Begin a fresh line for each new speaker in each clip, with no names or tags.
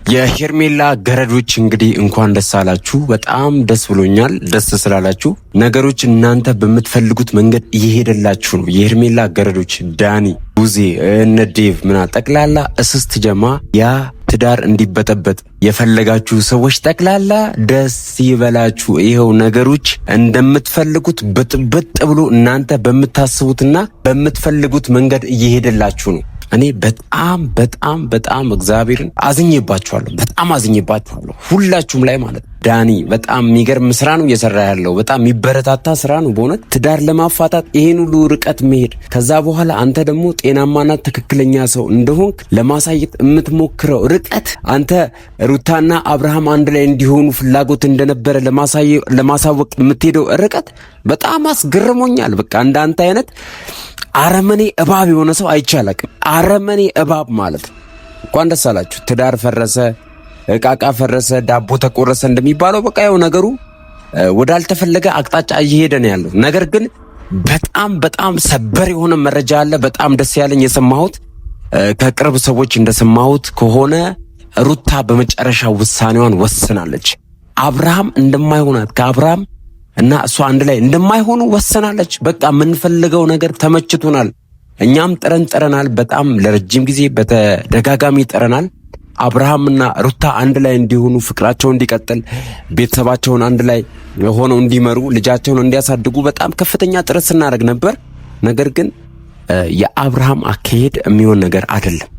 የሄርሜላ ገረዶች እንግዲህ እንኳን ደስ አላችሁ። በጣም ደስ ብሎኛል። ደስ ስላላችሁ ነገሮች እናንተ በምትፈልጉት መንገድ እየሄደላችሁ ነው። የሄርሜላ ገረዶች ዳኒ፣ ቡዜ፣ እነ ዴቭ ምና ጠቅላላ እስስት ጀማ ያ ትዳር እንዲበጠበጥ የፈለጋችሁ ሰዎች ጠቅላላ ደስ ይበላችሁ። ይሄው ነገሮች እንደምትፈልጉት በጥበጥ ብሎ እናንተ በምታስቡትና በምትፈልጉት መንገድ እየሄደላችሁ ነው። እኔ በጣም እግዚአብሔርን አዝኜባችኋለሁ። በጣም አዝኜባችኋለሁ ሁላችሁም ላይ ማለት ነው። ዳኒ በጣም የሚገርም ስራ ነው እየሰራ ያለው። በጣም የሚበረታታ ስራ ነው በእውነት ትዳር ለማፋታት ይሄን ሁሉ ርቀት መሄድ። ከዛ በኋላ አንተ ደግሞ ጤናማና ትክክለኛ ሰው እንደሆንክ ለማሳየት የምትሞክረው ርቀት፣ አንተ ሩታና አብርሃም አንድ ላይ እንዲሆኑ ፍላጎት እንደነበረ ለማሳወቅ የምትሄደው ርቀት በጣም አስገርሞኛል። በቃ እንዳንተ አይነት አረመኔ እባብ የሆነ ሰው አይቻልም። አረመኔ እባብ ማለት እንኳን ደስ አላችሁ። ትዳር ፈረሰ፣ እቃቃ ፈረሰ፣ ዳቦ ተቆረሰ እንደሚባለው በቃ ያው ነገሩ ወዳልተፈለገ አቅጣጫ እየሄደ ነው ያለው። ነገር ግን በጣም ሰበር የሆነ መረጃ አለ። በጣም ደስ ያለኝ የሰማሁት ከቅርብ ሰዎች እንደሰማሁት ከሆነ ሩታ በመጨረሻ ውሳኔዋን ወስናለች። አብርሃም እንደማይሆናት ከአብርሃም እና እሷ አንድ ላይ እንደማይሆኑ ወሰናለች። በቃ የምንፈልገው ነገር ተመችቶናል። እኛም ጥረናል። በጣም ለረጅም ጊዜ በተደጋጋሚ ጥረናል። አብርሃምና ሩታ አንድ ላይ እንዲሆኑ፣ ፍቅራቸው እንዲቀጥል፣ ቤተሰባቸውን አንድ ላይ ሆነው እንዲመሩ፣ ልጃቸውን እንዲያሳድጉ በጣም ከፍተኛ ጥረት ስናደርግ ነበር። ነገር ግን የአብርሃም አካሄድ የሚሆን ነገር አይደለም።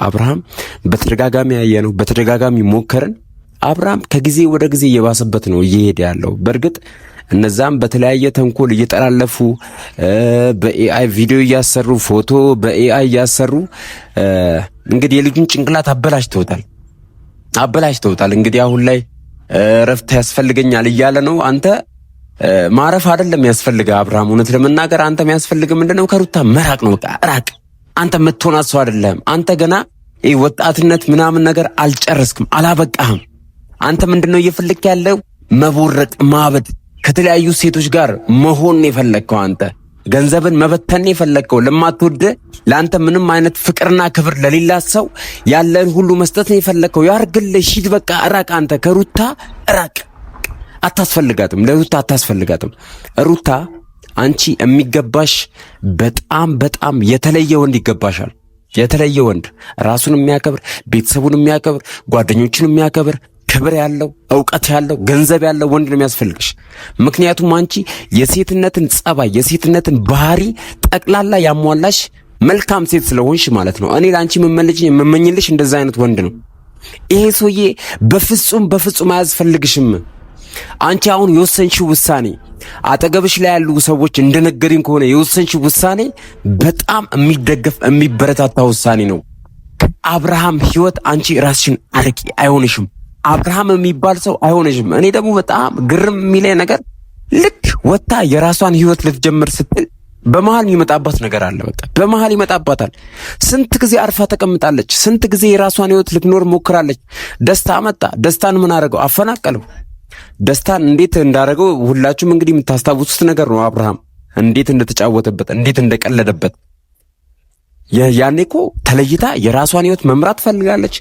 አብርሃም በተደጋጋሚ ያየነው፣ በተደጋጋሚ ሞከርን። አብርሃም ከጊዜ ወደ ጊዜ እየባሰበት ነው እየሄደ ያለው። በእርግጥ እነዛም በተለያየ ተንኮል እየጠላለፉ በኤአይ ቪዲዮ እያሰሩ ፎቶ በኤአይ እያሰሩ እንግዲህ የልጁን ጭንቅላት አበላሽተውታል። እንግዲህ አሁን ላይ እረፍት ያስፈልገኛል እያለ ነው። አንተ ማረፍ አይደለም ያስፈልገ አብርሃም፣ እውነት ለመናገር አንተ የሚያስፈልግ ምንድነው? ከሩታ መራቅ ነው። በቃ ራቅ። አንተ የምትሆናት ሰው አይደለም። አንተ ገና ወጣትነት ምናምን ነገር አልጨረስክም፣ አላበቃህም። አንተ ምንድነው እየፈለክ ያለው? መቦረቅ፣ ማበድ፣ ከተለያዩ ሴቶች ጋር መሆን የፈለከው አንተ ገንዘብን መበተን የፈለከው ለማትወደ ለአንተ ምንም አይነት ፍቅርና ክብር ለሌላት ሰው ያለን ሁሉ መስጠት ነው የፈለከው። ያርግልህ። ሂድ በቃ ራቅ። አንተ ከሩታ ራቅ። አታስፈልጋትም። ለሩታ አታስፈልጋትም። ሩታ አንቺ የሚገባሽ በጣም የተለየ ወንድ ይገባሻል። የተለየ ወንድ፣ ራሱን የሚያከብር፣ ቤተሰቡን የሚያከብር፣ ጓደኞቹን የሚያከብር፣ ክብር ያለው፣ ዕውቀት ያለው፣ ገንዘብ ያለው ወንድ ነው የሚያስፈልግሽ። ምክንያቱም አንቺ የሴትነትን ጸባይ፣ የሴትነትን ባህሪ ጠቅላላ ያሟላሽ መልካም ሴት ስለሆንሽ ማለት ነው። እኔ ለአንቺ የምመኝልሽ እንደዛ አይነት ወንድ ነው። ይሄ ሰውዬ በፍጹም አያስፈልግሽም። አንቺ አሁን የወሰንሽው ውሳኔ፣ አጠገብሽ ላይ ያሉ ሰዎች እንደነገሩኝ ከሆነ የወሰንሽው ውሳኔ በጣም የሚደገፍ የሚበረታታ ውሳኔ ነው። አብርሃም ህይወት አንቺ ራስሽን አርቂ። አይሆንሽም። አብርሃም የሚባል ሰው አይሆንሽም። እኔ ደግሞ በጣም ግርም የሚለኝ ነገር ልክ ወታ የራሷን ህይወት ልትጀምር ስትል በመሃል የሚመጣባት ነገር አለ። በቃ በመሃል ይመጣባታል። ስንት ጊዜ አርፋ ተቀምጣለች። ስንት ጊዜ የራሷን ህይወት ልትኖር ሞክራለች። ደስታ መጣ። ደስታን ምን አደረገው? አፈናቀለው። ደስታን እንዴት እንዳደረገው ሁላችሁም እንግዲህ የምታስታውሱት ነገር ነው። አብርሃም እንዴት እንደተጫወተበት፣ እንዴት እንደቀለደበት። ያኔ እኮ ተለይታ የራሷን ህይወት መምራት ፈልጋለች።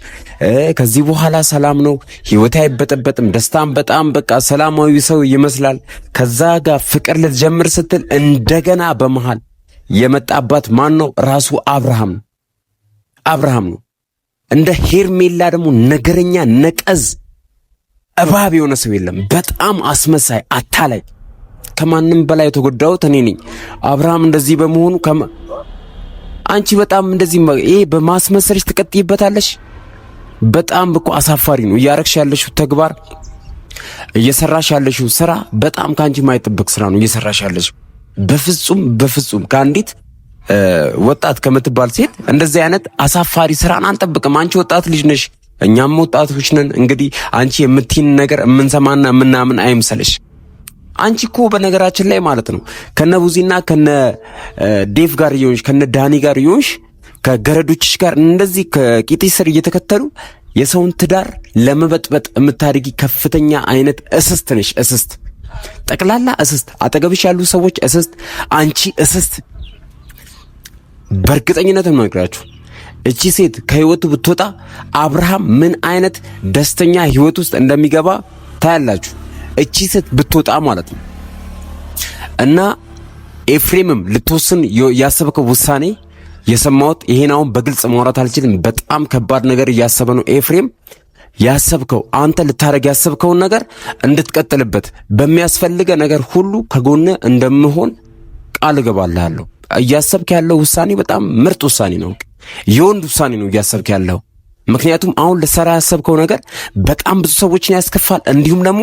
ከዚህ በኋላ ሰላም ነው፣ ህይወት አይበጠበጥም፣ ደስታን በጣም በቃ ሰላማዊ ሰው ይመስላል። ከዛ ጋር ፍቅር ልትጀምር ስትል እንደገና በመሃል የመጣባት ማን ነው? ራሱ አብርሃም ነው። እንደ ሄርሜላ ደግሞ ነገረኛ፣ ነቀዝ፣ እባብ የሆነ ሰው የለም። በጣም አስመሳይ፣ አታላይ። ከማንም በላይ የተጎዳሁት እኔ ነኝ። አብርሃም እንደዚህ በመሆኑ አንቺ በጣም እንደዚህ ይሄ በማስመሰልሽ ትቀጥይበታለሽ። በጣም እኮ አሳፋሪ ነው እያረግሽ ያለሽው ተግባር፣ እየሰራሽ ያለሽው ስራ በጣም ካንቺ የማይጠበቅ ስራ ነው እየሰራሽ ያለሽው። በፍጹም ከአንዲት ወጣት ከምትባል ሴት እንደዚህ አይነት አሳፋሪ ስራን አንጠብቅም። አንቺ ወጣት ልጅ ነሽ፣ እኛም ወጣቶች ነን። እንግዲህ አንቺ የምትይን ነገር የምንሰማና የምናምን አይምሰልሽ። አንቺ እኮ በነገራችን ላይ ማለት ነው ከነቡዚና ከነ ዴቭ ጋር ይሆንሽ፣ ከነ ዳኒ ጋር ይሆንሽ፣ ከገረዶችሽ ጋር እንደዚህ ከቂጥሽ ስር እየተከተሉ የሰውን ትዳር ለመበጥበጥ የምታደርጊ ከፍተኛ አይነት እስስት ነሽ። እስስት፣ ጠቅላላ እስስት። አጠገብሽ ያሉ ሰዎች እስስት፣ አንቺ እስስት። በእርግጠኝነት ነው ነግራችሁ እቺ ሴት ከህይወቱ ብትወጣ አብርሃም ምን አይነት ደስተኛ ህይወት ውስጥ እንደሚገባ ታያላችሁ። እቺ ሴት ብትወጣ ማለት ነው። እና ኤፍሬምም ልትወስን ያሰብከው ውሳኔ የሰማሁት ይሄን አሁን በግልጽ ማውራት አልችልም። በጣም ከባድ ነገር እያሰበ ነው ኤፍሬም። ያሰብከው አንተ ልታረግ ያሰብከውን ነገር እንድትቀጥልበት በሚያስፈልገ ነገር ሁሉ ከጎነ እንደምሆን ቃል እገባልሃለሁ። እያሰብክ ያለው ውሳኔ በጣም ምርጥ ውሳኔ ነው። የወንድ ውሳኔ ነው እያሰብክ ያለው። ምክንያቱም አሁን ልትሰራ ያሰብከው ነገር በጣም ብዙ ሰዎችን ያስከፋል። እንዲሁም ደግሞ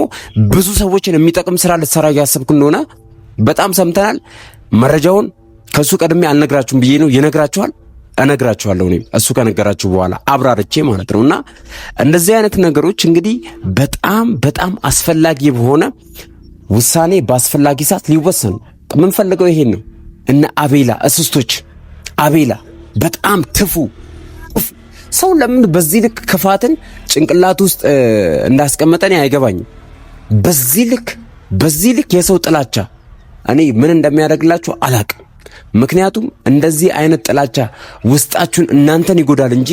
ብዙ ሰዎችን የሚጠቅም ስራ ልትሰራ ያሰብክ እንደሆነ በጣም ሰምተናል። መረጃውን ከሱ ቀድሜ አልነግራችሁም ብዬ ነው የነግራችኋል። እነግራችኋለሁ እኔም እሱ ከነገራችሁ በኋላ አብራርቼ ማለት ነውና እንደዚህ አይነት ነገሮች እንግዲህ በጣም በጣም አስፈላጊ በሆነ ውሳኔ በአስፈላጊ ሰዓት ሊወሰኑ ምን ፈልገው ይሄን ነው። እና አቤላ እስስቶች አቤላ በጣም ትፉ ሰው ለምን በዚህ ልክ ክፋትን ጭንቅላት ውስጥ እንዳስቀመጠኝ አይገባኝም። በዚህ ልክ የሰው ጥላቻ እኔ ምን እንደሚያደርግላችሁ አላቅም። ምክንያቱም እንደዚህ አይነት ጥላቻ ውስጣችሁን እናንተን ይጎዳል እንጂ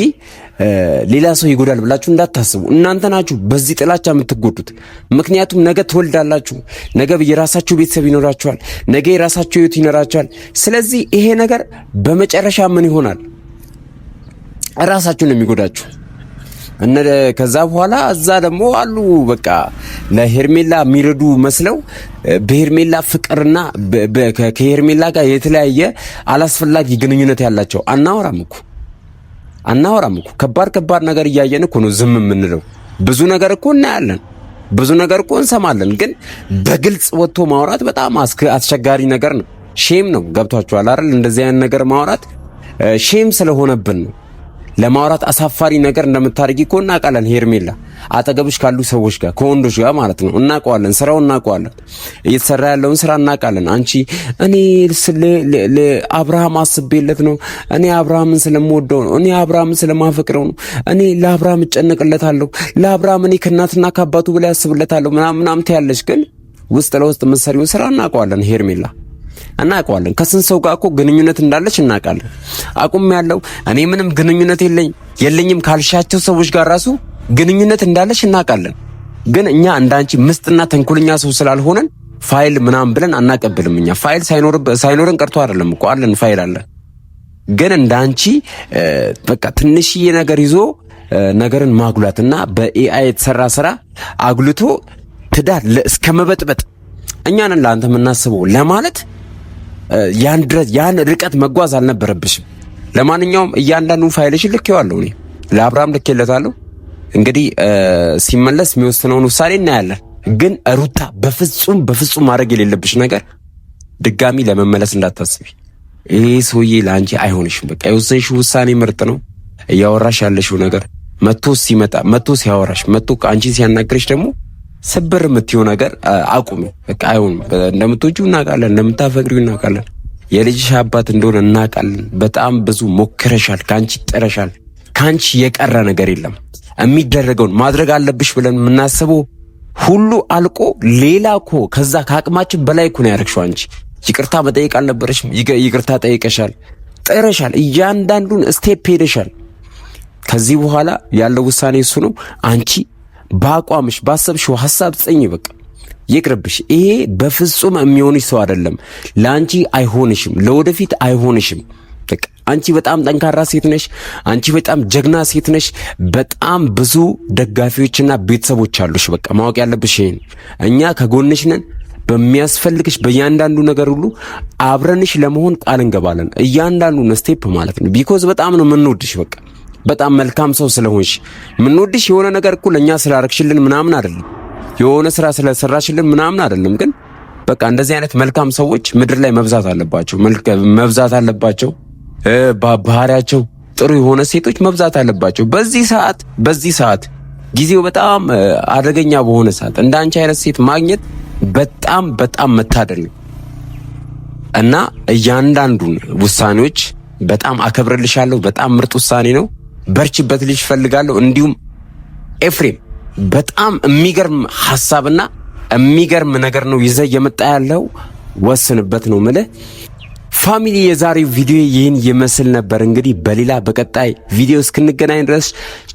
ሌላ ሰው ይጎዳል ብላችሁ እንዳታስቡ። እናንተ ናችሁ በዚህ ጥላቻ የምትጎዱት። ምክንያቱም ነገ ትወልዳላችሁ፣ ነገ የራሳችሁ ቤተሰብ ይኖራችኋል፣ ነገ የራሳችሁ ህይወት ይኖራችኋል። ስለዚህ ይሄ ነገር በመጨረሻ ምን ይሆናል? ራሳችሁን የሚጎዳችሁ እነ ከዛ በኋላ እዛ ደግሞ አሉ በቃ ለሄርሜላ የሚረዱ መስለው በሄርሜላ ፍቅርና ከሄርሜላ ጋር የተለያየ አላስፈላጊ ግንኙነት ያላቸው አናወራም እኮ ከባድ ነገር እያየን እኮ ነው ዝም የምንለው። ብዙ ነገር እኮ እናያለን፣ ብዙ ነገር እኮ እንሰማለን። ግን በግልጽ ወጥቶ ማውራት በጣም አስቸጋሪ ነገር ነው። ሼም ነው። ገብቷችኋል አይደል? እንደዚህ አይነት ነገር ማውራት ሼም ስለሆነብን ነው። ለማውራት አሳፋሪ ነገር እንደምታደርጊ እኮ እናውቃለን። ሄርሜላ አጠገብሽ ካሉ ሰዎች ጋር ከወንዶች ጋር ማለት ነው እናውቀዋለን። ስራው እናውቀዋለን። እየተሰራ ያለውን ስራ እናውቃለን። አንቺ እኔ ለአብርሃም አስቤለት ነው፣ እኔ አብርሃምን ስለምወደው ነው፣ እኔ አብርሃምን ስለማፈቅረው ነው፣ እኔ ለአብርሃም እጨነቅለታለሁ፣ ለአብርሃም እኔ ከእናትና ከአባቱ በላይ አስብለታለሁ ምናምን ትያለሽ። ግን ውስጥ ለውስጥ መሰሪውን ስራ እናውቀዋለን ሄርሜላ እናውቀዋለን። ከስንት ሰው ጋር እኮ ግንኙነት እንዳለች እናውቃለን። አቁም ያለው እኔ ምንም ግንኙነት የለኝም ካልሻቸው ሰዎች ጋር ራሱ ግንኙነት እንዳለች እናውቃለን። ግን እኛ እንዳንቺ ምስጥና ተንኮለኛ ሰው ስላልሆነን ፋይል ምናምን ብለን አናቀብልም። እኛ ፋይል ሳይኖርን ቀርቶ አይደለም እኮ አለን፣ ፋይል አለ። ግን እንዳንቺ በቃ ትንሽዬ ነገር ይዞ ነገርን ማጉላትና በኤአይ የተሰራ ስራ አጉልቶ ትዳር እስከ መበጥበጥ እኛን ለአንተ የምናስበው ለማለት ያን ርቀት መጓዝ አልነበረብሽም። ለማንኛውም እያንዳንዱ ፋይልሽ ልኬዋለሁ፣ እኔ ለአብርሃም ልኬለታለሁ። እንግዲህ ሲመለስ የሚወስነውን ውሳኔ እናያለን። ግን ሩታ በፍጹም ማድረግ የሌለብሽ ነገር ድጋሚ ለመመለስ እንዳታስቢ። ይሄ ሰውዬ ለአንቺ አይሆንሽም። በቃ የወሰንሽው ውሳኔ ምርጥ ነው። እያወራሽ ያለሽው ነገር መጥቶ ሲያወራሽ አንቺ ሲያናግርሽ ደግሞ ስብር የምትይው ነገር አቁሚ። በቃ አይሆንም። እንደምትወጂው እናውቃለን፣ እንደምታፈቅሪው እናውቃለን፣ የልጅሽ አባት እንደሆነ እናውቃለን። በጣም ብዙ ሞክረሻል፣ ካንቺ ጥረሻል። ካንቺ የቀረ ነገር የለም። የሚደረገውን ማድረግ አለብሽ ብለን የምናስበው ሁሉ አልቆ ሌላ እኮ ከዛ ከአቅማችን በላይ እኮ ነው ያደረግሽው። አንቺ ይቅርታ መጠየቅ አልነበረሽም? ይቅርታ ጠይቀሻል፣ ጥረሻል፣ እያንዳንዱን ስቴፕ ሄደሻል። ከዚህ በኋላ ያለው ውሳኔ እሱ ነው። አንቺ በአቋምሽ ባሰብሽው ሐሳብ ጽኚ። በቃ ይቅርብሽ። ይሄ በፍጹም የሚሆንሽ ሰው አይደለም። ለአንቺ አይሆንሽም፣ ለወደፊት አይሆንሽም። በቃ አንቺ በጣም ጠንካራ ሴት ነሽ። አንቺ በጣም ጀግና ሴት ነሽ። በጣም ብዙ ደጋፊዎችና ቤተሰቦች አሉሽ። በቃ ማወቅ ያለብሽ ይሄን። እኛ ከጎንሽ ነን። በሚያስፈልግሽ በእያንዳንዱ ነገር ሁሉ አብረንሽ ለመሆን ቃል እንገባለን። እያንዳንዱን ስቴፕ ማለት ነው። ቢኮዝ በጣም ነው የምንወድሽ። በቃ በጣም መልካም ሰው ስለሆንሽ ምንወድሽ የሆነ ነገር እኮ ለኛ ስላረክሽልን ምናምን አይደለም፣ የሆነ ስራ ስለሰራሽልን ምናምን አይደለም። ግን በቃ እንደዚህ አይነት መልካም ሰዎች ምድር ላይ መብዛት አለባቸው። ባህሪያቸው ጥሩ የሆነ ሴቶች መብዛት አለባቸው። በዚህ ሰዓት ጊዜው በጣም አደገኛ በሆነ ሰዓት እንዳንቺ አይነት ሴት ማግኘት በጣም መታደል ነው እና እያንዳንዱን ውሳኔዎች በጣም አከብርልሻለሁ። በጣም ምርጥ ውሳኔ ነው። በርቺበት ልጅ ፈልጋለሁ። እንዲሁም ኤፍሬም በጣም የሚገርም ሐሳብና የሚገርም ነገር ነው ይዘህ የመጣ ያለው። ወስንበት ነው የምልህ። ፋሚሊ የዛሬው ቪዲዮ ይህን ይመስል ነበር። እንግዲህ በሌላ በቀጣይ ቪዲዮ እስክንገናኝ ድረስ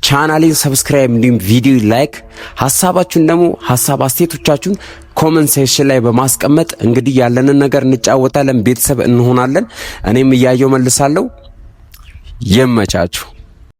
ቻናሌን ሰብስክራይብ እንዲሁም ቪዲዮ ላይክ፣ ሐሳባችሁን ደግሞ ሐሳብ አስተያየቶቻችሁን ኮሜንት ሴክሽን ላይ በማስቀመጥ እንግዲህ ያለንን ነገር እንጫወታለን፣ ቤተሰብ እንሆናለን። እኔም እያየው መልሳለሁ። ይመቻችሁ።